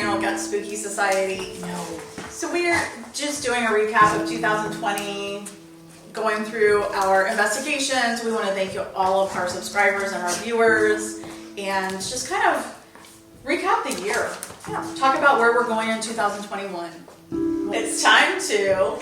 channel, Get Spooky Society. No. So we're just doing a recap of 2020, going through our investigations. We want to thank you all of our subscribers and our viewers, and just kind of recap the year. Yeah. Talk about where we're going in 2021. It's time to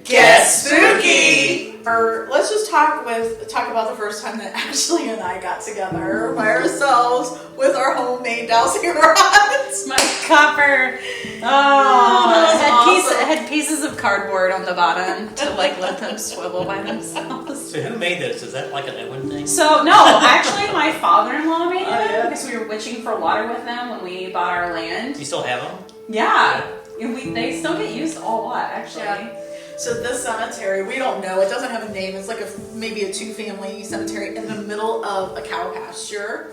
Get spooky! Or let's just talk about the first time that Ashley and I got together by ourselves with our homemade dowsing rods. My copper. Oh, it had pieces of cardboard on the bottom to like let them swivel by themselves. So who made this? Is that like an Owen thing? So no, actually my father-in-law made it yeah. because we were witching for water with them when we bought our land. Do you still have them? Yeah. They still get used a lot, actually. Yeah. So this cemetery, we don't know. It doesn't have a name. It's like maybe a two-family cemetery in the middle of a cow pasture.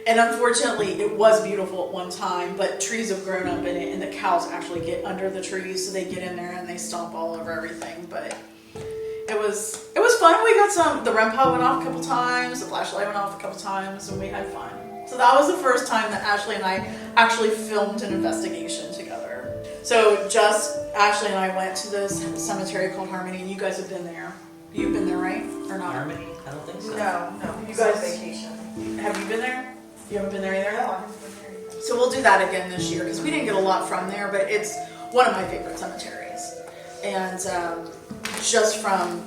And unfortunately, it was beautiful at one time, but trees have grown up in it, and the cows actually get under the trees, so they get in there and they stomp all over everything. But it was fun. We got the REM pod went off a couple times, the flashlight went off a couple times, and we had fun. So that was the first time that Ashley and I actually filmed an investigation together. So Ashley and I went to this cemetery called Harmony, and you guys have been there. You've been there, right? Or not? Harmony? I don't think so. No. You You guys- guys vacation. Have you been there? You haven't been there either? No, I haven't been there either. So we'll do that again this year, because we didn't get a lot from there, but it's one of my favorite cemeteries. And just from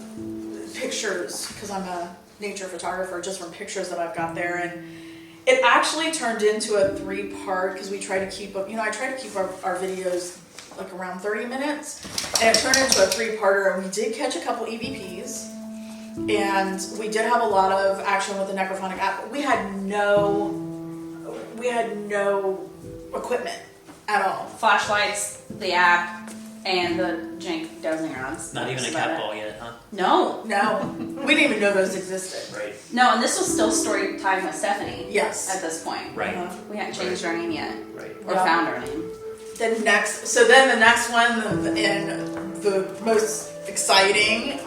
pictures, because I'm a nature photographer, just from pictures that I've got there, and it actually turned into a 3-part, because we try to keep up, I try to keep our videos like around 30 minutes, and it turned into a 3-parter, and we did catch a couple EVPs, and we did have a lot of action with the necrophonic app, but we had no equipment at all. Flashlights, the app, and the jank dowsing rods. Not even a cat ball yet, huh? No. No, we didn't even know those existed. Right. No, and this was still story time with Stephanie. Yes. At this point. Right. Uh-huh. We hadn't changed our name yet. Right. Or Yeah. found our name. Then the next one, and the most exciting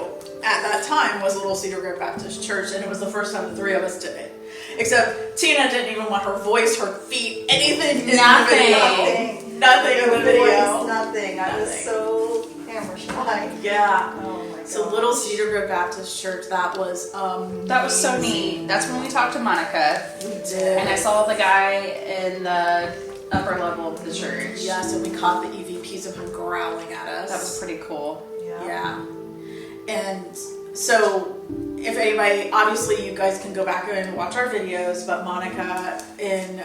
at that time was Little Cedar Grove Baptist Church, and it was the first time the 3 of us did it. Except Tina didn't even want her voice, her feet, anything in Nothing. the video. Nothing in the video. Voice, nothing. I was Nothing. so camera shy. Yeah. Oh my god. So Little Cedar Grove Baptist Church, that was That was so neat. That's when we talked to Monica, We did. and I saw the guy in the upper level of the church. Yeah, so we caught the EVPs of him growling at us. That was pretty cool. Yeah. And so, if anybody, obviously you guys can go back and watch our videos, but Monica in,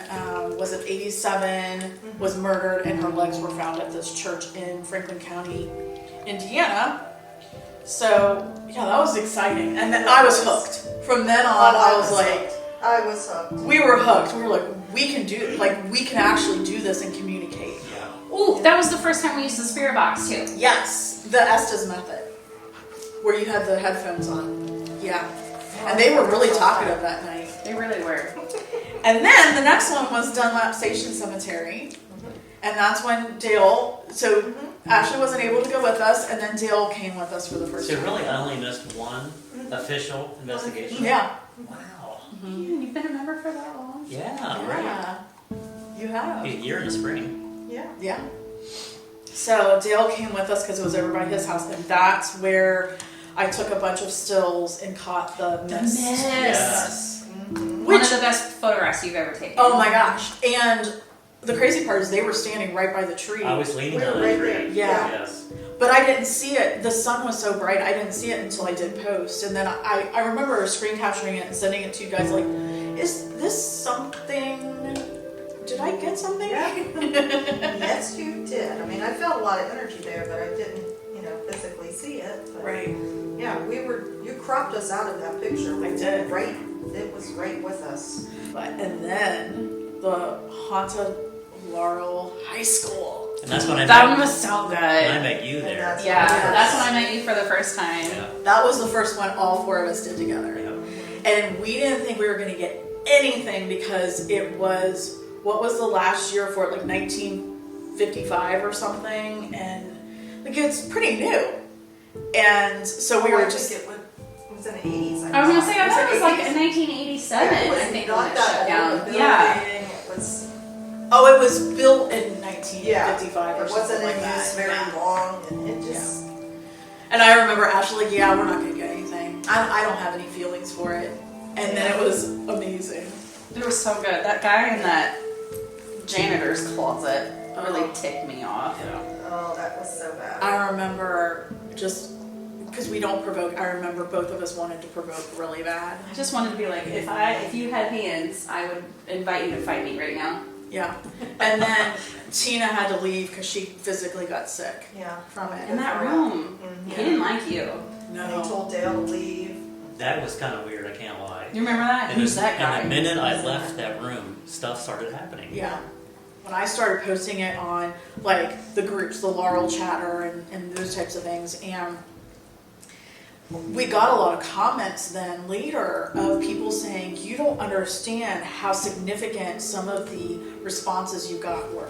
was it 87, was murdered, and her legs were found at this church in Franklin County, Indiana. So, yeah, that was exciting. And then I was hooked. From then on, I was like, I was hooked. we were hooked. We were like, we can actually do this and communicate. Yeah. Ooh, that was the first time we used the spirit box too. Yes, the Estes method, where you had the headphones on. Yeah. And they were really talkative that night. They really were. And then the next one was Dunlap Station Cemetery. And that's when Dale, so Ashley wasn't able to go with us, and then Dale came with us for the first So time. really, I only missed one official investigation? Yeah. Wow. Man, you've been a member for that long? Yeah, right. Yeah. You have. Be a year in the spring. Yeah. Yeah. So Dale came with us because it was over by his house, and that's where I took a bunch of stills and caught the mist. Yes. One of the best photographs you've ever taken. Oh my gosh. And the crazy part is they were standing right by the tree. I was leaning We were on right the tree. there. Yeah. Yes. But I didn't see it. The sun was so bright, I didn't see it until I did post. And then I remember screen capturing it and sending it to you guys like, is this something? Did I get something? Yeah. Yes, you did. I mean, I felt a lot of energy there, but I didn't, physically see it. But Right. yeah, you cropped us out of that picture. I did. Right. It was right with us. And then the Haunted Laurel High School. And that's when I That met, one was so good. when I met you there. that's- Yeah, Yes. that's when I met you for the first time. Yeah. That was the first one all 4 of us did together. Yeah. And we didn't think we were going to get anything because it was, what was the last year for it, like 1955 or something, and like it's pretty new. And so we were just, it was in the 80s. I was gonna say, I thought it was like in 80s? 1987, It was I think, when not it that shut old down. building. Yeah. It was Oh, it was built in 1955 or It something wasn't like in use that. very Yeah. long, and it just, And I remember Ashley, like, yeah, we're not gonna get anything. I don't have any feelings for it. And then it was amazing. It was so good. That guy in that janitor's closet really Oh. ticked me off. oh, that was so bad. I remember just because we don't provoke. I remember both of us wanted to provoke really bad. I just wanted to be like, if you had hands, I would invite you to fight me right now. Yeah. And then Tina had to leave because she physically got sick Yeah. from it. In that room, Mhm. he didn't like you. And they No. told Dale to leave. That was kind of weird, I can't lie. You remember that? And Who's the- that guy? And the minute I Who's left that room, stuff started happening. Yeah. When I started posting it on like the groups, the Laurel Chatter and those types of things, and we got a lot of comments then later of people saying, you don't understand how significant some of the responses you got were.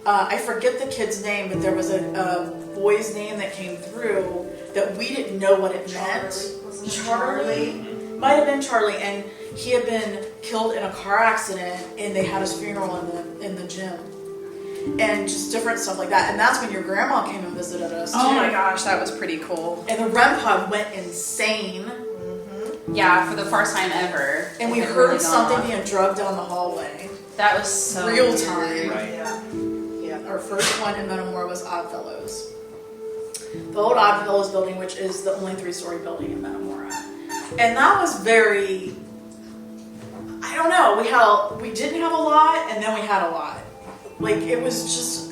I forget the kid's name, but there was a boy's name that came through that we didn't know what it meant. Wasn't it Charlie? Might have been Charlie, and he had been killed in a car accident, and they had his funeral in the gym, and just different stuff like that. And that's when your grandma came and visited us. Oh too. my gosh, that was pretty cool. And the REM pod went insane, Mhm. Yeah, for the first time ever. and we It heard really something gone. being drugged down the hallway. That was so Real weird. time. Right. Yeah. Yeah. Our first one in Metamora was Oddfellows. The old Oddfellows building, which is the only 3-story building in Metamora. And that was very, I don't know, we didn't have a lot, and then we had a lot. Like, it was just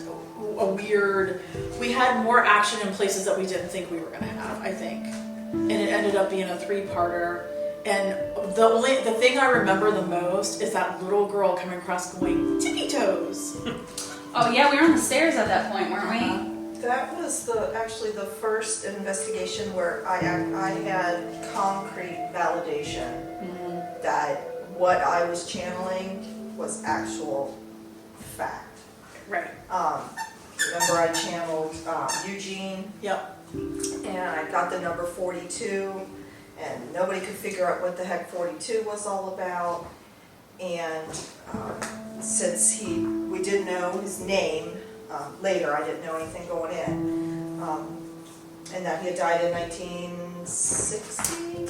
a weird, we had more action in places that we didn't think we were gonna have, I think. And it ended up being a 3-parter. And the thing I remember the most is that little girl coming across going, tippy toes. Oh yeah, we were on the stairs at that point, weren't Uh-huh. That was actually the first investigation where I had concrete validation that what I was channeling was actual fact. Right. Remember I channeled Eugene, Yep. and I got the number 42, and nobody could figure out what the heck 42 was all about. And since we didn't know his name, later I didn't know anything going in, and that he had died in 1960,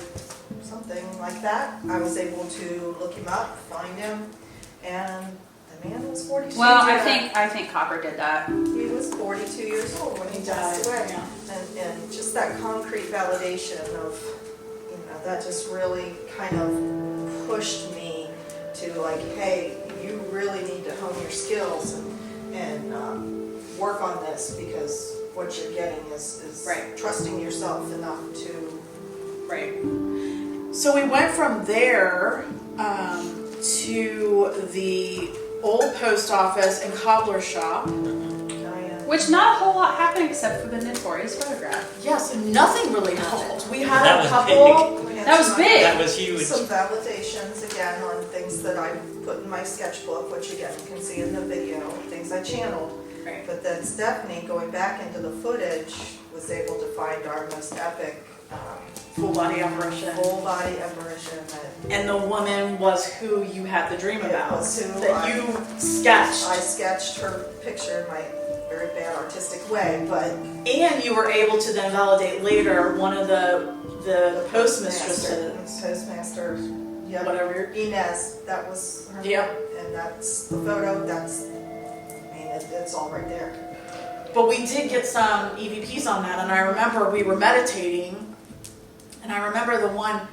something like that, I was able to look him up, find him, and the man was 42. we? Well, Yeah. I think Copper did that. He was 42 years old when he passed away. Yeah. And just that concrete validation of, that just really kind of pushed me to like, hey, you really need to hone your skills and work on this, because what you're getting is Right. trusting yourself enough to. Right. So we went from there to the old post office and cobbler shop. Which not a whole lot happened except for the notorious photograph. Yes, nothing really happened. We had That a was couple. We had That was some- big. That was huge. Some validations again on things that I put in my sketchbook, which again you can see in the video, things I channeled. Right. But then Stephanie, going back into the footage, was able to find our most epic Full body apparition. full body apparition And the woman was who you had the dream It about. was who that I- you sketched. I sketched her picture in my very bad artistic way, but And you were able to then validate later one of the postmistresses. Postmaster, yeah, Whatever. Inez, that was her name. Yep. And that's the photo, I mean, it's all right there. But we did get some EVPs on that, and I remember we were meditating, and I remember the one,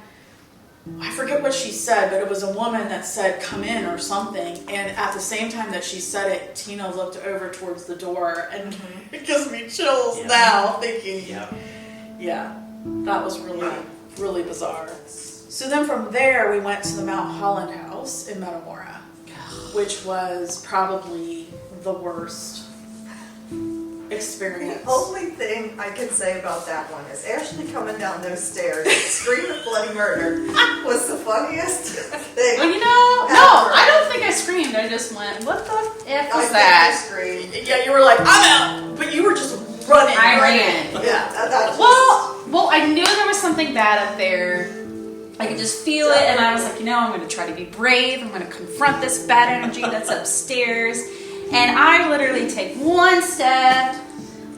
I forget what she said, but it was a woman that said, come in or something, and at the same time that she said it, Tina looked over towards the door, and it gives me chills Yeah. now, thinking, Yeah. yeah, that was really bizarre. So then from there, we went to the Mount Holland house in Metamora, which was probably the worst experience. The only thing I can say about that one is Ashley coming down those stairs, screaming bloody murder, was the funniest thing. Well, no, I don't think I screamed. I just went, what the F I was think that? you screamed. Yeah, you were like, I'm out, but you were just running. I running. ran. Yeah. That just- Well, I knew there was something bad up there. I could just feel it, and I was like, I'm going to try to be brave. I'm going to confront this bad energy that's upstairs. And I literally take one step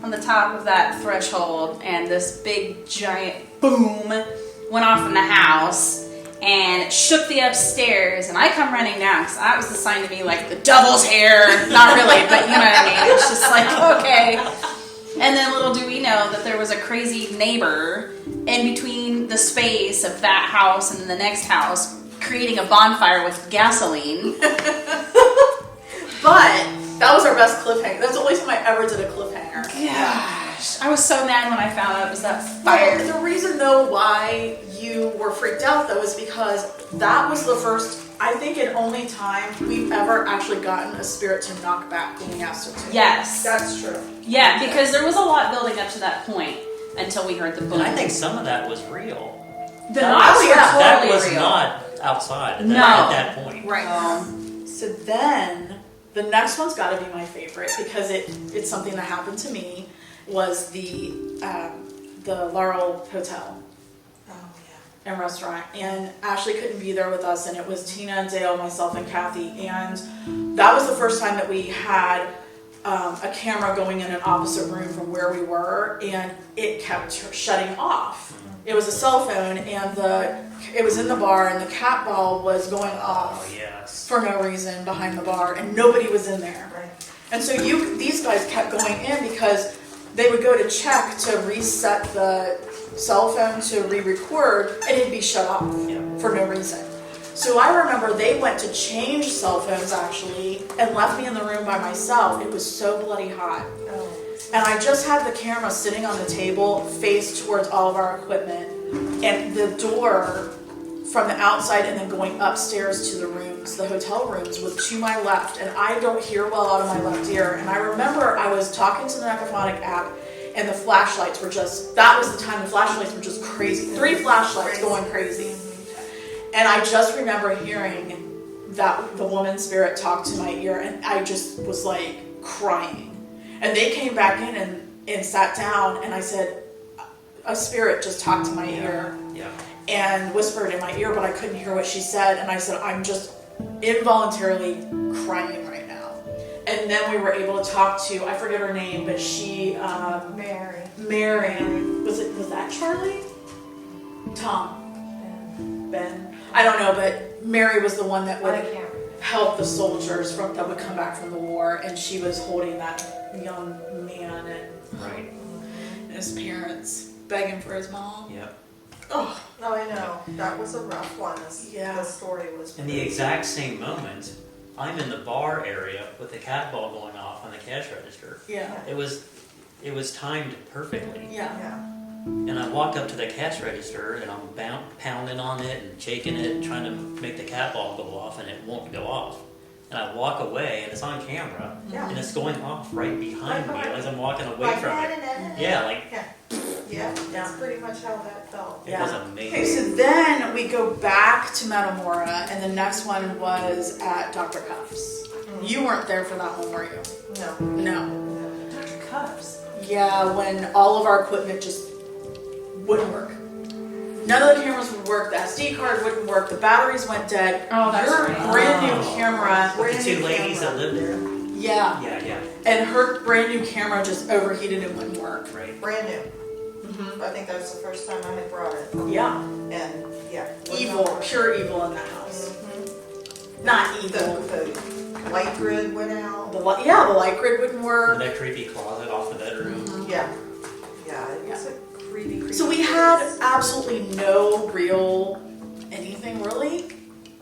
on the top of that threshold, and this big giant boom went off in the house and shook the upstairs. And I come running down because that was the sign to me, like the devil's hair. Not really, but you know what I mean. It's just like, okay. And then little do we know that there was a crazy neighbor in between the space of that house and the next house, creating a bonfire with gasoline. But that was our best cliffhanger. That's the only time I ever did a cliffhanger. Gosh, I was so mad when I found out it was that fire. The reason though why you were freaked out though is because that was the first, I think, and only time we've ever actually gotten a spirit to knock back when we asked her to. Yes. That's true. Yeah, because there was a lot building up to that point until we heard the boom. And I think some of that was real. The knocks were That totally was real. not outside at No. that point. Right. So then, the next one's got to be my favorite because it's something that happened to me. Was the Laurel Hotel Oh, yeah. and restaurant, and Ashley couldn't be there with us, and it was Tina and Dale, myself and Kathy, and that was the first time that we had a camera going in an opposite room from where we were, and it kept shutting off. It was a cell phone, and it was in the bar, and the cat ball was going off Oh, yes. for no reason behind the bar, and nobody was in there. Right. And so these guys kept going in because they would go to check to reset the cell phone to re-record, and it'd be shut off for no reason. So I remember they went to change cell phones actually and left me in the room by myself. It was so bloody hot. Oh. And I just had the camera sitting on the table faced towards all of our equipment, and the door from the outside and then going upstairs to the rooms, the hotel rooms, was to my left, and I don't hear well out of my left ear. And I remember I was talking to the Necrophonic app, and the flashlights were that was the time the flashlights were just crazy. 3 flashlights going crazy. And I just remember hearing that the woman spirit talk to my ear, and I just was like crying. And they came back in and sat down, and I said, a spirit just talked to my ear. Yeah. And whispered in my ear, but I couldn't hear what she said. And I said, I'm just involuntarily crying right now. And then we were able to talk to, I forget her name, but she, Mary, was that Charlie? Tom? Ben? I don't know, but Mary was the one that would help the soldiers that would come back from the war. And she was holding that young man Right. and his parents, begging for his mom. Yep. Oh, No, I know. That was a rough one. Yeah. The story was. In the exact same moment, I'm in the bar area with the cat ball going off on the cash register. yeah. It was timed perfectly. Yeah. Yeah. And I walk up to the cash register and I'm pounding on it and shaking it and trying to make the cat ball go off, and it won't go off. And I walk away and it's on camera Yeah. and it's going off right behind me as I'm walking away Like from that it. and that and that. Yeah, like Yeah, that's pretty much how that felt. it was Okay, amazing. so then we go back to Metamora, and the next one was at Dr. Cuffs. You weren't there for that one, were you? No. No. Dr. Cuffs. Yeah, when all of our equipment just wouldn't work. None of the cameras would work, the SD card wouldn't work, the batteries went dead. Oh, that's Your right. brand new camera, With the 2 ladies that lived there? yeah, Yeah, and her brand new camera just overheated and wouldn't work. right. Brand new. I think that was the first time I had brought it. Yeah, And yeah. was evil, not- pure evil in that house. Mhm. Not evil. The light grid went out. The light grid wouldn't work. That creepy closet off the bedroom. Yeah. Yeah, it was a creepy. So we had absolutely no real anything really.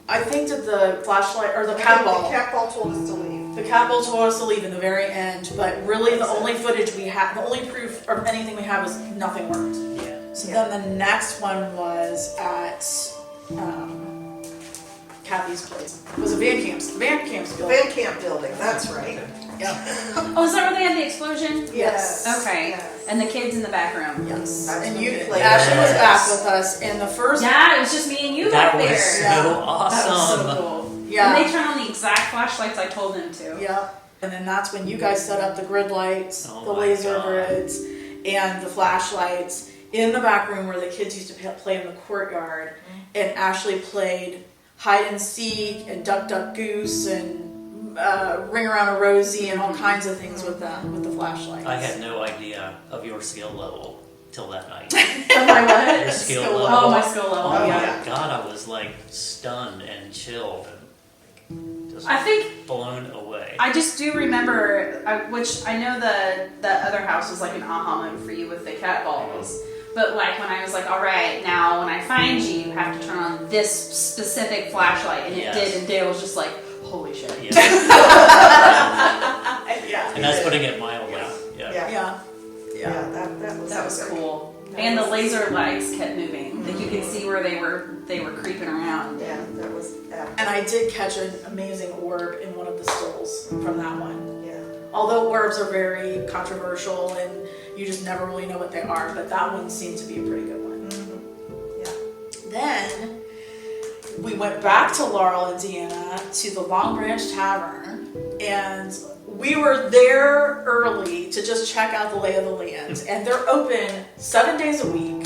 I think that the flashlight or the cat ball. The cat ball told us to leave. The cat ball told us to leave in the very end, but really the only footage we had, the only proof of anything we had was nothing worked. Yeah. So Yeah. then the next one was at Kathy's place. It was a Van Camp's building. Van Camp building, that's right. Yep. Oh, is that where they had the explosion? Yes. Okay. Yes. And the kids in the back room. Yes. That's And when you, we played. Ashley was back Yes. with us in the first. Yeah, it was just me and you That back was there. so Yeah. That awesome. was so cool. And Yeah. they turned on the exact flashlights I told them to. Yep. And then that's when you guys set up the grid lights, Oh the my laser God. grids, and the flashlights. in the back room where the kids used to play in the courtyard, and Ashley played hide and seek and duck duck goose and ring around a rosy and all kinds of things with them with the flashlights. I had no idea of your skill level till that night. Oh my what? Your skill Skill level. Oh, my skill level. Oh yeah. my god, I was like stunned and chilled and just I think blown away. I just do remember, which I know the other house was like an aha moment for you with the cat balls. But like when I was like, all right, now when I find you, you have to turn on this specific flashlight, and it Yes. did, and Dale was just like, holy shit. Yeah. Yeah. And that's putting it mildly. Yeah. Yeah. Yeah. Yeah, that was That was cool. That And the was- laser lights kept moving. Like you could see where they were creeping around. Yeah, that was And I did catch an amazing orb in one of the stills from that one. yeah. Although orbs are very controversial and you just never really know what they are, but that one seemed to be a pretty good one. Mm-hmm. Then we went back to Laurel, Indiana to the Long Branch Tavern, and we were there early to just check out the lay of the land. And they're open 7 days a week,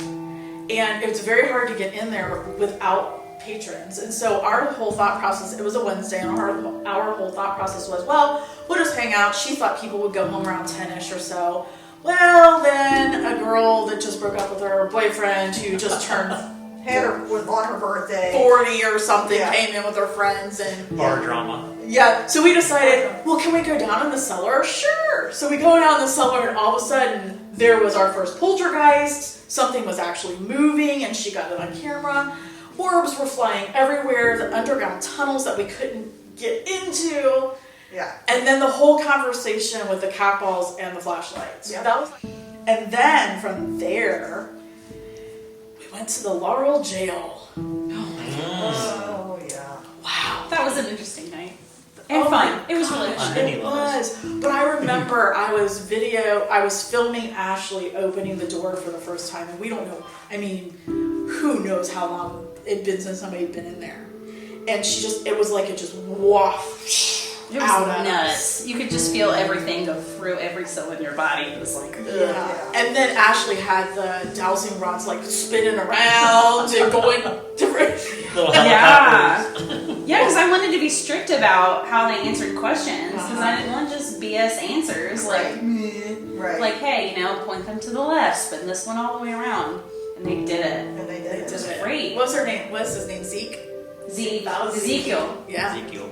and it's very hard to get in there without patrons. And so our whole thought process, it was a Wednesday, and our whole thought process was, well, we'll just hang out. She thought people would go home around 10-ish or so. Well, then a girl that just broke up with her boyfriend who just turned Had her on her birthday. 40 or something Yeah. came in with her friends, and Bar drama. yeah, so we decided, well, can we go down in the cellar? Sure. So we go down in the cellar, and all of a sudden there was our first poltergeist. Something was actually moving, and she got it on camera. Orbs were flying everywhere, the underground tunnels that we couldn't get into, Yeah. and then the whole conversation with the cat balls and the flashlights. Yeah. That was, and then from there, we went to the Laurel jail. Oh yeah. Wow. That was an interesting night. And Oh fun. my It was really gosh, fun. Any It limits. was. But I remember I was filming Ashley opening the door for the first time, and we don't know, I mean, who knows how long it'd been since somebody had been in there. And it was like it just wafted It was out at us. nuts. You could just feel everything go through every cell in your body. It was like, ugh. Yeah. And then Ashley had the dowsing rods like spinning around and going different. Little Yeah. helicopters. Yeah, because I wanted to be strict about how they answered questions, because I didn't want just BS answers. Like, Right. like, hey, point them to the left, spin this one all the way around, and they did it. And they did They it. did it. Great. What's her name? What's his name? Zeke? Ezekiel. Yeah. Ezekiel.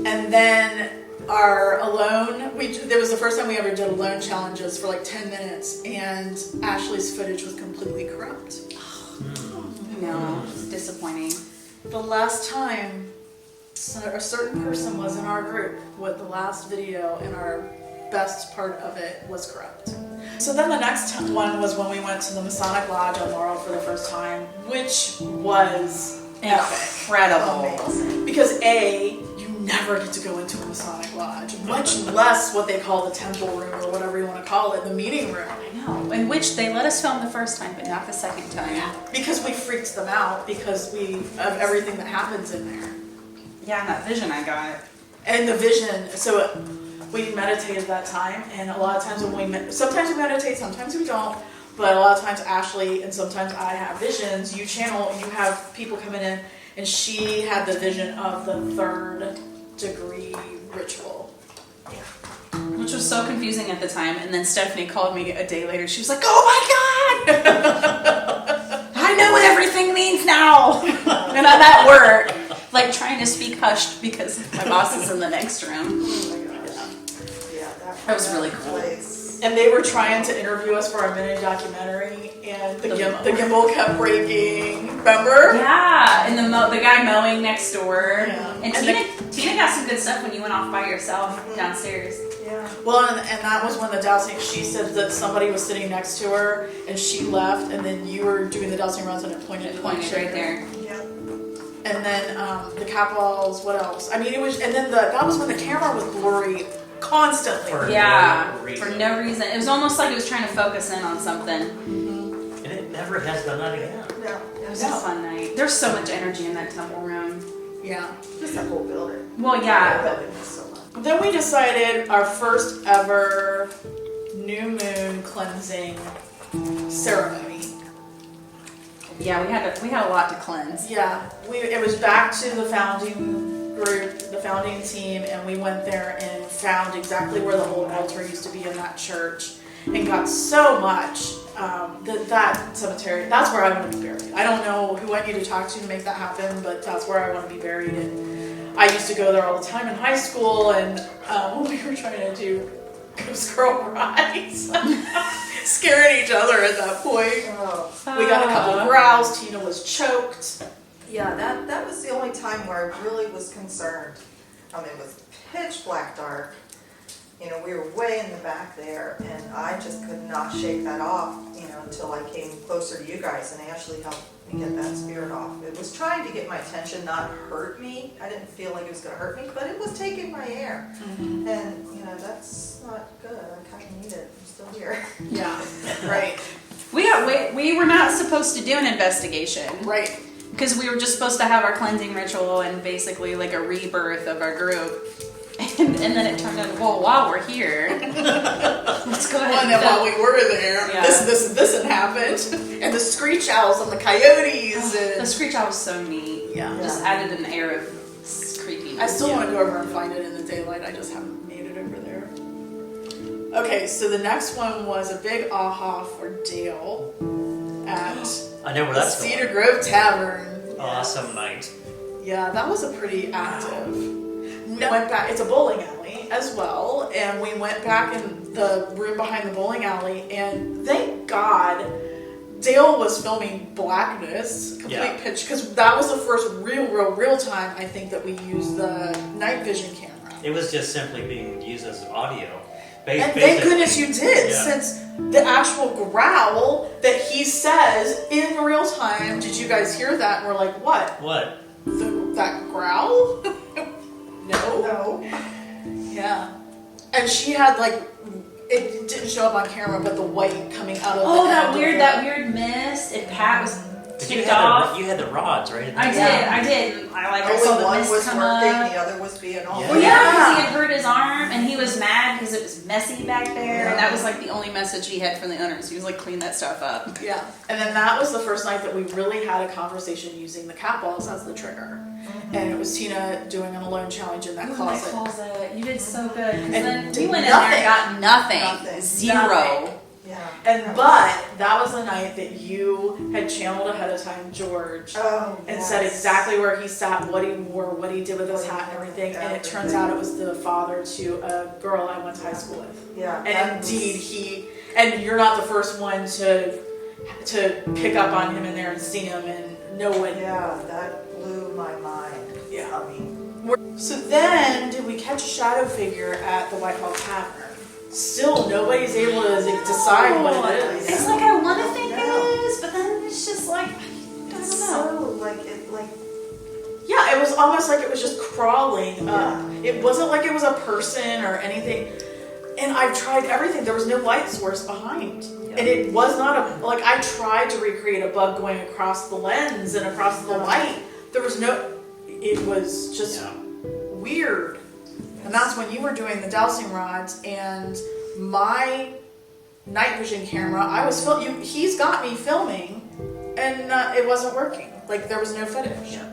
And then our alone, there was the first time we ever did alone challenges for like 10 minutes, and Ashley's footage was completely corrupt. No, it's disappointing. The last time a certain person was in our group with the last video, and our best part of it was corrupt. So then the next one was when we went to the Masonic Lodge on Laurel for the first time, which was epic. Incredible. Amazing. Because you never get to go into a Masonic Lodge, much less what they call the temple room or whatever you want to call it, the meeting room. I know. In which they let us film the first time, but not the second time. Because we freaked them out because of everything that happens in there. Yeah, and that vision I got. And the vision, so we meditated that time, and a lot of times sometimes we meditate, sometimes we don't, but a lot of times Ashley and sometimes I have visions. You have people coming in, and she had the vision of the 3rd degree ritual. Which was so confusing at the time, and then Stephanie called me a day later. She was like, "Oh my god, I know what everything means now." And I'm at work, like trying to speak hushed because my boss is in the next room. Oh my gosh. Yeah, That was really cool. place. And they were trying to interview us for our mini documentary, and the gimbal kept breaking. Remember? Yeah, and the guy mowing next door. Yeah. And And Tina got some good stuff when you went off by yourself downstairs. Yeah. Well, and that was when the dowsing, she said that somebody was sitting next to her, and she left, and then you were doing the dowsing rounds, and it pointed Right there. Yeah. And then the cat balls, what else? I mean, it was, and then that was when the camera was blurry constantly. For Yeah, no reason. for no reason. It was almost like it was trying to focus in on something. And it never has done that again. Yeah. It was a fun night. There's so much energy in that temple room. Yeah. Just that whole building. Well, The yeah. building was so much. Then we decided our first ever new moon cleansing ceremony. Yeah, we had a lot to cleanse. Yeah, it was back to the founding group, the founding team, and we went there and found exactly where the old altar used to be in that church, and got so much that cemetery. That's where I want to be buried. I don't know who I need to talk to make that happen, but that's where I want to be buried. And I used to go there all the time in high school, and we were trying to do Ghost Girl rides, scaring each other at that point. Oh. We got a couple of growls. Tina was choked. Yeah, that was the only time where I really was concerned. I mean, it was pitch black dark. You know, we were way in the back there, and I just could not shake that off, you know, until I came closer to you guys and Ashley helped me get that spirit off. It was trying to get my attention, not hurt me. I didn't feel like it was going to hurt me, but it was taking my air. Mm-hmm. And, you know, that's not good. I kind of need it. I'm still here. Yeah, right, We were not supposed to do an investigation. right. Because we were just supposed to have our cleansing ritual and basically like a rebirth of our group. And then it turned out, well, while we're here, let's go ahead Well, and then while we were there, Yeah. this had happened, and the screech owls and the coyotes, The and screech owl was so neat. yeah. Just added an air of creepiness. I still want to go over and find it in the daylight. I just haven't made it over there. Okay, so the next one was a big aha for Dale at I know where the that's Cedar going. Grove Tavern. Awesome night. Yeah, that was a pretty active. We went back. It's a bowling alley as well, and we went back in the room behind the bowling alley, and thank God Dale was filming Blackness, complete Yeah. pitch, because that was the first real time I think that we used the night vision camera. It was just simply being used as audio. And thank Basically- goodness you did, Yeah. since the actual growl that he says in real time. Did you guys hear that? And we're like, what? What? That growl? No. No. Yeah. And she had like, it didn't show up on camera, but the white coming out of Oh, the that end weird, of that weird mist. If Pat was But you ticked had off. you had the rods, right? I did. I saw Only the one mist was come working, up. the other was being all. Yeah. Well, yeah, Yeah. because he had hurt his arm and he was mad because it was messy back there, and Yeah. that was like the only message he had from the owners. He was like, clean that stuff up. Yeah. And then that was the first night that we really had a conversation using the cat balls as the trigger. And it was Tina doing an alone challenge in that Ooh, closet. my closet. You did so good. 'Cause And then we did went in there nothing. and got nothing. Nothing. Zero. Nothing. Yeah. And but that was the night that you had channeled ahead of time George Oh, and said yes. exactly where he sat, what he wore, what he did with his hat and everything. And it turns out it was the father to a girl I went to high school with. Yeah. that And was- indeed and you're not the first one to pick up on him in there and see him and know what. Yeah, that blew my mind. Yeah. I mean, So then, did we catch a shadow figure at the Whitehall Tavern? Still, nobody's able to decide what it is. It's like I want to think No. it is, but then it's just like, I don't it's know. so like it like Yeah, it was almost like it was just crawling up. It wasn't like it was a person or anything. And I've tried everything. There was no light source behind. And it was not a, like I tried to recreate a bug going across the lens and across the light. There was no, it was just Yeah. weird. And that's when you were doing the dowsing rods and my night vision camera, I was he's got me filming and it wasn't working. Like there was no footage. Yeah.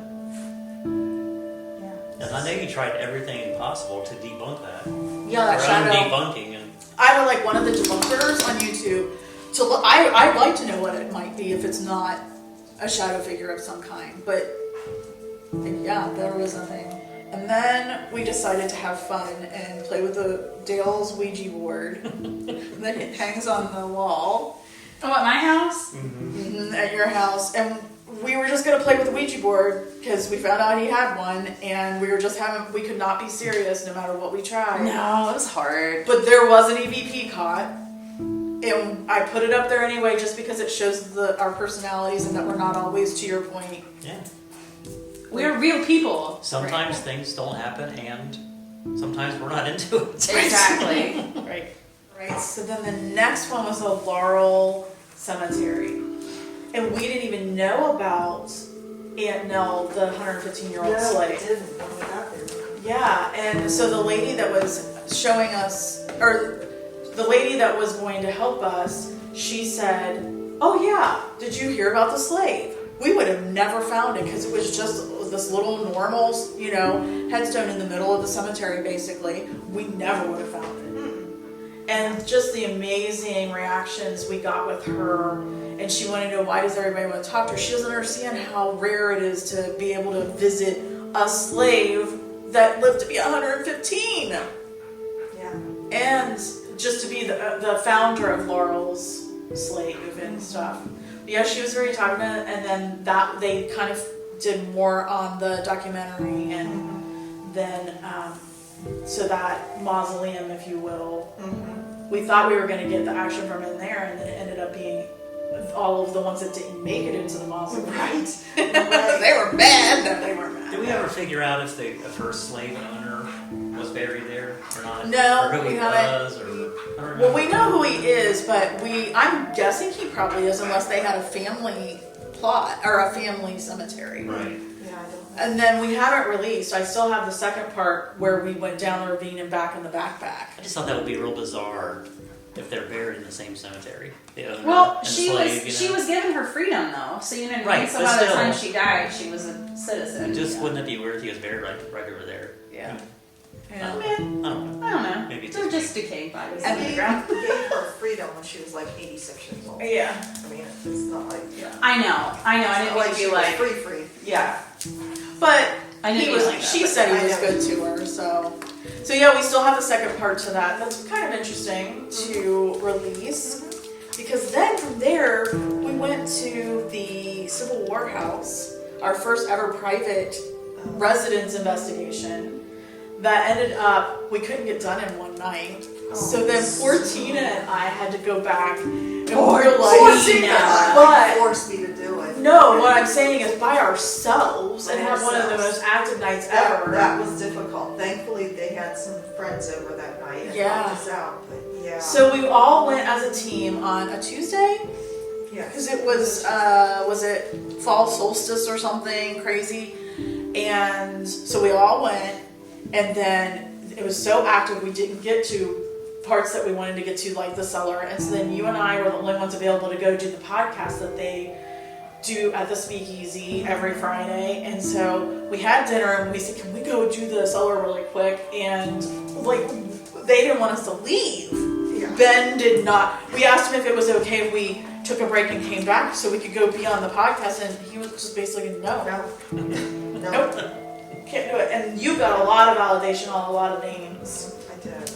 yeah. And I know you tried everything possible to debunk that. Yeah, that Or shadow. debunking and I would like one of the debunkers on YouTube to look. I'd like to know what it might be if it's not a shadow figure of some kind. But yeah, there was nothing. And then we decided to have fun and play with the Dale's Ouija board that it hangs on the wall Oh, at my house? at your house. And we were just gonna play with the Ouija board because we found out he had one, and we were just we could not be serious no matter what we tried. No, it was hard. But there was an EVP caught, and I put it up there anyway just because it shows our personalities and that we're not always, to your point. yeah. We're real people. Sometimes things don't happen and sometimes we're not into it. Exactly. Right. Right. So then the next one was a Laurel Cemetery. And we didn't even know about Aunt Nell, the 115-year-old No, slave. we didn't when we got there. Yeah, and so the lady that was showing us, or the lady that was going to help us, she said, "Oh yeah, did you hear about the slave?" We would have never found it because it was just this little normal, headstone in the middle of the cemetery, basically. We never would have found it. And just the amazing reactions we got with her, and she wanted to know, why does everybody want to talk to her? She doesn't understand how rare it is to be able to visit a slave that lived to be 115. Yeah. And just to be the founder of Laurel's slave and stuff. But yeah, she was very talkative, and then that they kind of did more on the documentary, and then so that mausoleum, if you will, we thought we were going to get the action from in there, and then it ended up being all of the ones that didn't make it into the mausoleum. Right. They were bad. No, they weren't bad. Did we ever figure out if the first slave owner was buried there or not? No, or who we he haven't. was, or I don't remember. Well, we know who he is, but I'm guessing he probably is, unless they had a family plot or a family cemetery. Right. Yeah, I don't know. And then we haven't released. I still have the second part where we went down the ravine and back in the backpack. I just thought that would be real bizarre if they're buried in the same cemetery. The owner Well, and the she slave, was was given her freedom though, so you know what I mean. Right, So but by the still- time she died, she was a citizen. Just Yeah. wouldn't it be weird if he was buried right over there? Yeah. I Yeah. don't know. I don't know. Maybe it's They're just just decaying bodies And on the he ground. gave her freedom when she was like 86 years old. Yeah. I mean, it's not like, I know. I it's didn't not mean like to she be was like, free. yeah. But I didn't he mean was. like that, She but said he I was know. good to her. So yeah, we still have the second part to that. That's kind of interesting to release, because then from there we went to the Civil War house, our first ever private residence investigation. That ended up, we couldn't get done in one night. So then poor Tina and I had to go back, and we were like, but Forced me to do it. no, what I'm saying is by ourselves and have one of the most active nights ever. That was difficult. Thankfully, they had some friends over that night and Yeah. helped us out. But yeah. So we all went as a team on a Tuesday, yeah. because it was it fall solstice or something crazy, and so we all went, and then it was so active we didn't get to parts that we wanted to get to, like the cellar, and so then you and I were the only ones available to go do the podcast that they do at the Speakeasy every Friday. And so we had dinner and we said, can we go do the cellar really quick? And like, they didn't want us to leave. Yeah. Ben did not. We asked him if it was okay if we took a break and came back so we could go be on the podcast, and he was just basically no. No. Nope. Can't do it. And you got a lot of validation on a lot of names. I did.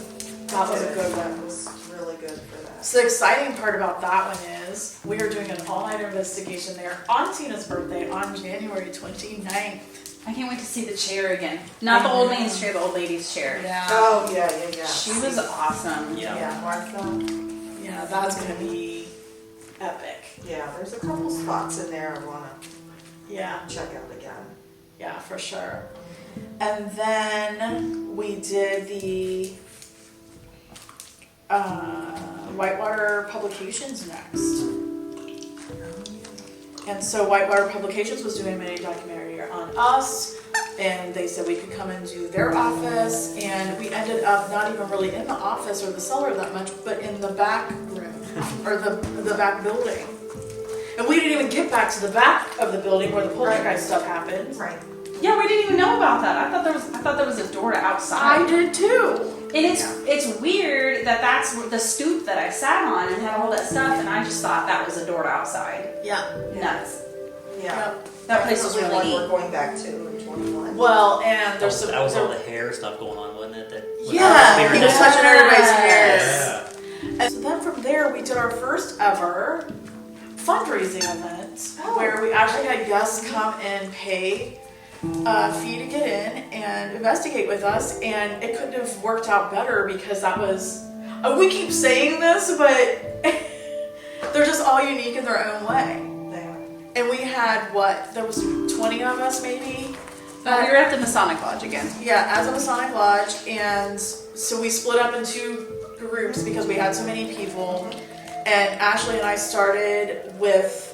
That was a good one. That was really good for that. So the exciting part about that one is we are doing an all-night investigation there on Tina's birthday on January 29th. I can't wait to see the chair again. Not the old man's chair, the old lady's chair. Yeah. Oh, yeah. She was awesome. Yeah. Yeah, Martha. Yeah, that's gonna be epic. Yeah, there's a couple spots in there I want Yeah, to check out again. yeah, for sure. And then we did the Whitewater Publications next. And so Whitewater Publications was doing a mini documentary on us, and they said we could come and do their office, and we ended up not even really in the office or the cellar that much, but in the back room, or the back building. And we didn't even get back to the back of the building where the poltergeist stuff happened. Right. Yeah, we didn't even know about that. I thought there was a door to outside. I did too. And it's weird that that's the stoop that I sat on and had all that stuff, and I just thought that was a door to outside. Yeah. Nuts. Yeah. Yep. That place was Definitely really one neat. We're going back to in 21. Well, and there's some. That was all the hair stuff going on, wasn't it? Yeah, he was touching everybody's hair. Yeah. And so then from there, we did our first ever fundraising event where we actually had guests come and pay a fee to get in and investigate with us, and it couldn't have worked out better because that was. We keep saying this, but they're just all unique in their own way. And we had there was 20 of us maybe. We were at the Masonic Lodge again. Yeah, as a Masonic Lodge, and so we split up in two groups because we had so many people. And Ashley and I started with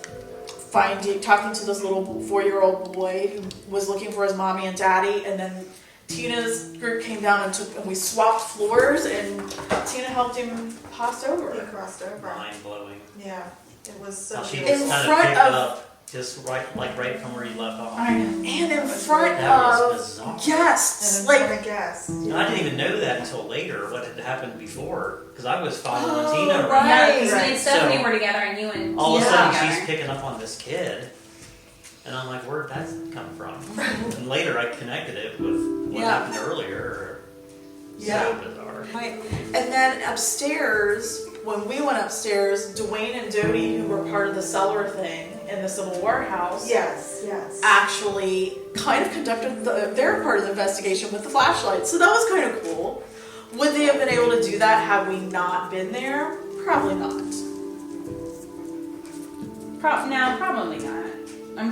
talking to this little 4-year-old boy who was looking for his mommy and daddy, and then Tina's group came down and we swapped floors, and Tina helped him pass He over. crossed over. Mind blowing. Yeah, it was so Now she beautiful. just kind front of picked of- up just right from where you left off. I know. And in front That of was bizarre. guests, And like, I guess. And I didn't even know that until later, what had happened before, because I was following Oh, Tina right. Yeah, because me Right. and Stephanie So- were together, and you and All of a Tina sudden, were she's together. picking up on this kid, and I'm like, where'd that come from? And later, I connected it with what Yeah. happened earlier. Yeah. So bizarre. right. And then upstairs, when we went upstairs, Dwayne and Dodie, who were part of the cellar thing in the Civil War house, Yes, yes. actually kind of conducted their part of the investigation with the flashlight. So that was kind of cool. Would they have been able to do that had we not been there? Probably not. No, probably not.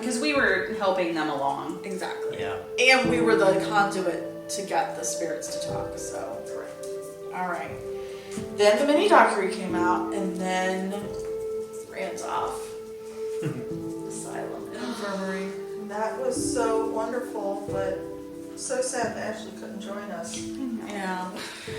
Because we were helping them along. Exactly. Yeah. And we were the conduit to get the spirits to talk, so. All right. Then the mini documentary came out, and then Rand's off. Asylum and infirmary. That was so wonderful, but so sad that Ashley couldn't join us. Yeah.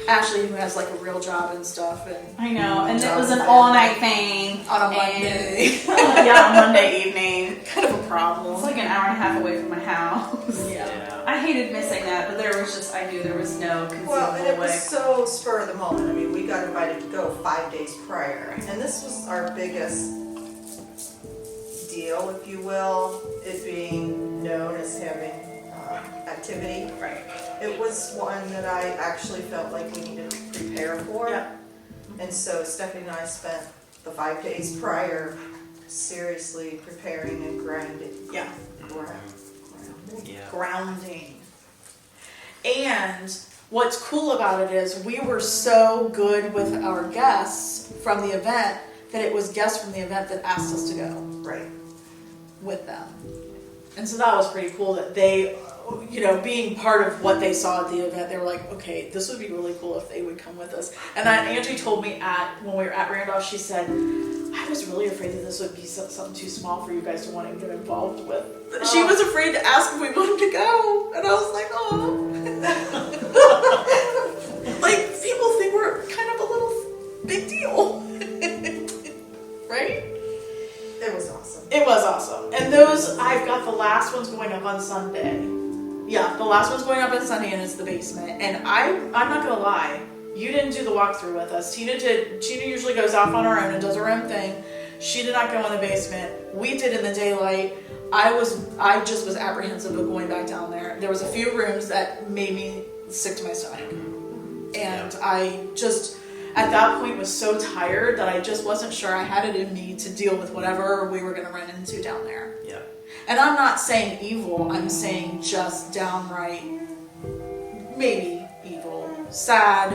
Ashley, who has like a real job and stuff, and I know, and it was an all-night thing. on a and- Monday. Yeah, on Monday evening. Kind of a problem. It's like an hour and a half away from my house. Yeah. Yeah. I hated missing that, but there was just, I knew there was no conceivable Well, and it was way. so spur of the moment. I mean, we got invited to go 5 days prior, and this was our biggest deal, if you will, it being known as having activity. Right. It was one that I actually felt like we needed to prepare for. Yeah. And so Stephanie and I spent the 5 days prior seriously preparing and grinding. Yeah. Grounding. Yeah. Grounding. And what's cool about it is we were so good with our guests from the event that it was guests from the event that asked us to go Right. with them. And so that was pretty cool that they, you know, being part of what they saw at the event, they were like, okay, this would be really cool if they would come with us. And Angie told me when we were at Randolph, she said, I was really afraid that this would be something too small for you guys to want to get involved with. She was afraid to ask if we wanted to go. And I was like, oh. Like, people think we're kind of a little big deal. Right? It was awesome. It was awesome. And those, I've got the last ones going up on Sunday. Yeah, the last one's going up on Sunday, and it's the basement. And I'm not gonna lie, you didn't do the walkthrough with us. Tina did. Tina usually goes off on her own and does her own thing. She did not go in the basement. We did in the daylight. I just was apprehensive of going back down there. There was a few rooms that made me sick to my stomach. And I just, at that point, was so tired that I just wasn't sure I had it in me to deal with whatever we were going to run into down there. Yeah. And I'm not saying evil, I'm saying just downright, maybe evil, sad,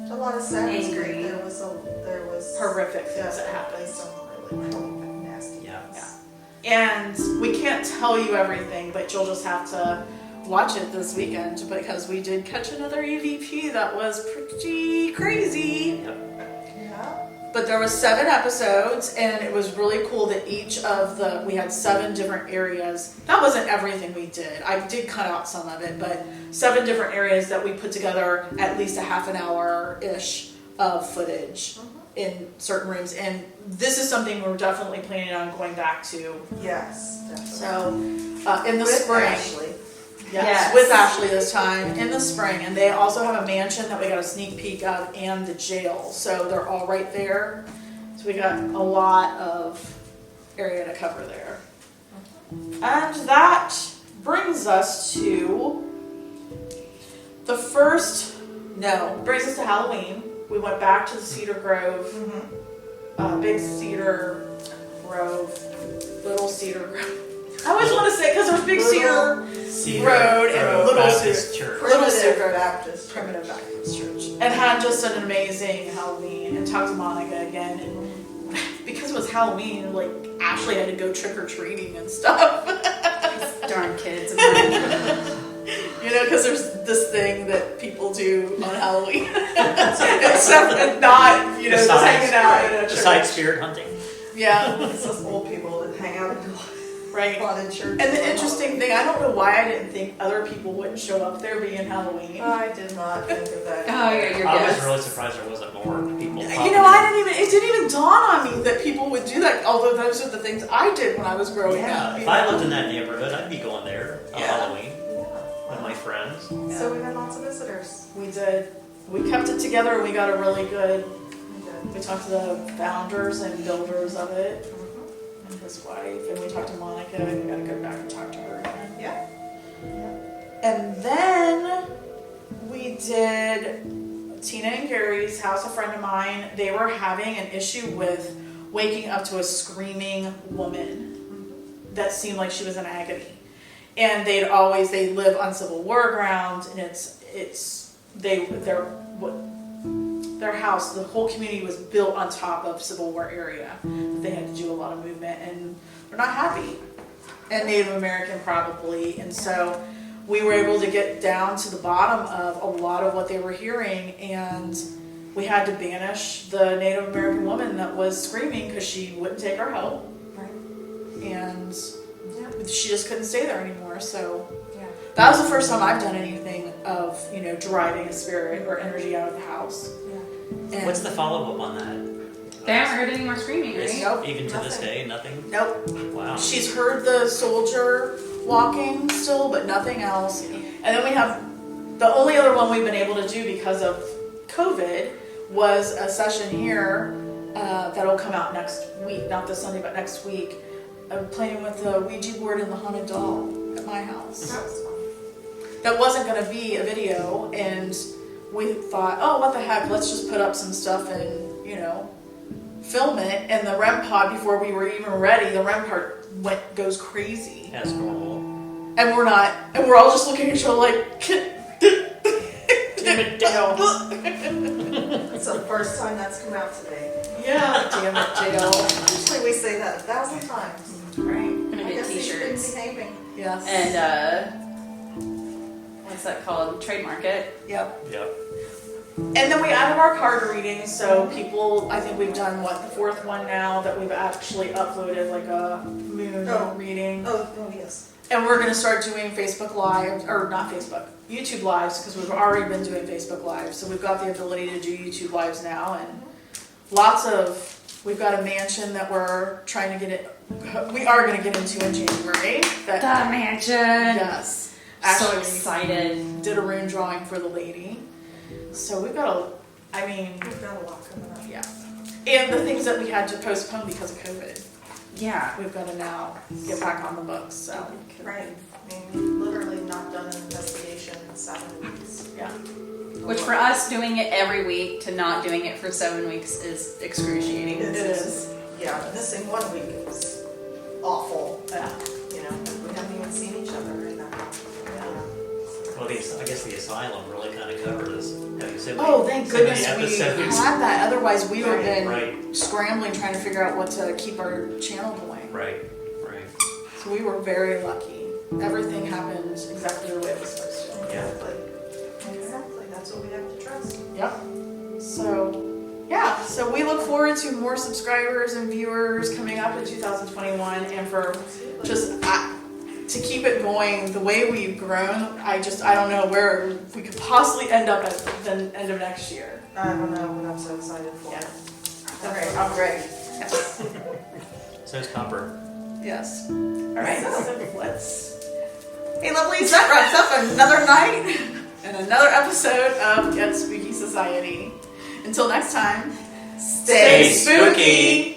A lot of sadness. Angry. There was horrific things that definitely happened. some really nasty Yeah. things. And we can't tell you everything, but you'll just have to watch it this weekend because we did catch another EVP that was pretty crazy. Yep. Yeah. But there was 7 episodes, and it was really cool that we had 7 different areas. That wasn't everything we did. I did cut out some of it, but 7 different areas that we put together at least a half an hour-ish of footage in certain rooms. And this is something we're definitely planning on going back to. Yes, definitely. So, in the With spring. Ashley. Yes, with Ashley this time in the spring, and they also have a mansion that we got a sneak peek of, and the jail, so they're all right there. So we got a lot of area to cover there. And that brings us to brings us to Halloween. We went back to the Cedar Grove, Big Cedar Grove, Little Cedar Grove. I always want to say, because there's Big Cedar Road and Little Baptist Cedar. Church. Little Primitive Cedar Baptist. Primitive Baptist Church. And had just an amazing Halloween, and talked to Monica again. And because it was Halloween, like, Ashley had to go trick-or-treating and stuff. Darn kids. And then, You know, because there's this thing that people do on Halloween. Except not, you know, just hanging out at a church. Besides spirit hunting. Yeah. It's those old people that hang out in the Right. Haunted church. And the interesting thing, I don't know why I didn't think other people wouldn't show up there being Halloween. I did not think of that. Oh, you're I was good. really surprised there wasn't more people. You know, it didn't even dawn on me that people would do that, although those are the things I did when I was growing Yeah, up. if I lived in that neighborhood, I'd be going there on Yeah. Halloween Yeah. with my friends. So we had lots of visitors. We did. We kept it together and we got a really good, We did. we talked to the founders and builders of it Mhm. and his wife, and we talked to Monica and we got to go back and talk to her again. Yeah. And then we did Tina and Gary's house, a friend of mine. They were having an issue with waking up to a screaming woman that seemed like she was in agony. And they live on Civil War ground, and their house, the whole community was built on top of Civil War area. They had to do a lot of movement, and they're not happy. And Native American probably, and so we were able to get down to the bottom of a lot of what they were hearing, and we had to banish the Native American woman that was screaming because she wouldn't take our help, Right. and Yeah. she just couldn't stay there anymore. So Yeah. that was the first time I've done anything of, driving a spirit or energy out of the house. Yeah. And What's the follow-up on that? They haven't heard any more screaming, It's- right? Nope. Even to this Nothing. day, nothing? Nope. Wow. She's heard the soldier walking still, but nothing else. And then we have the only other one we've been able to do because of COVID was a session here that'll come out next week, not this Sunday, but next week. I'm playing with the Ouija board and the haunted doll at my house. That was fun. That wasn't going to be a video, and we thought, oh, what the heck, let's just put up some stuff and, film it. And the REM pod, before we were even ready, the REM pod goes crazy. As normal. And we're all just looking at each other like, damn it, Dale. It's the first time that's come out today. Yeah, damn it, Dale. Usually we say that 1,000 times. Right, I'm I gonna get guess he's been t-shirts. behaving. yes. And, what's that called? Trademark it. Yep. Yep. And then we added our card readings, so people, I think we've done, the fourth one now that we've actually uploaded, like a moon Oh. reading. Oh, yes. And we're going to start doing Facebook Live, or not Facebook, YouTube Lives, because we've already been doing Facebook Lives. So we've got the ability to do YouTube Lives now, and we've got a mansion that we're trying to we are going to get into in January. The mansion. Yes. So Actually, excited. did a rune drawing for the lady. So we've got We've got a lot coming up. yeah. And the things that we had to postpone because of COVID, Yeah. we've got to now get back on the books, so. Right. I mean, literally not done an investigation in 7 weeks. Yeah. Which for us, doing it every week to not doing it for 7 weeks is excruciating. It is. Yeah, missing 1 week is awful. Yeah. We haven't even seen each other in that. Well, I guess the asylum really kind of covered us. Having so many, Oh, thank so many goodness we episodes. had that. Otherwise, we would have been Right. scrambling trying to figure out what to keep our channel going. Right. Right. So we were very lucky. Everything happened exactly the way it was supposed to. Yeah. Exactly. That's what we have to trust. Yep. So we look forward to more subscribers and viewers coming up in 2021, and for just to keep it going the way we've grown. I don't know where we could possibly end up at the end of next year. I don't know, but I'm so excited for Yeah. it. Okay, I'm ready. Yes. So is Copper. Yes. All right. So let's. Hey, lovelies, that wraps up another night and another episode of Get Spooky Society. Until next time, Stay spooky.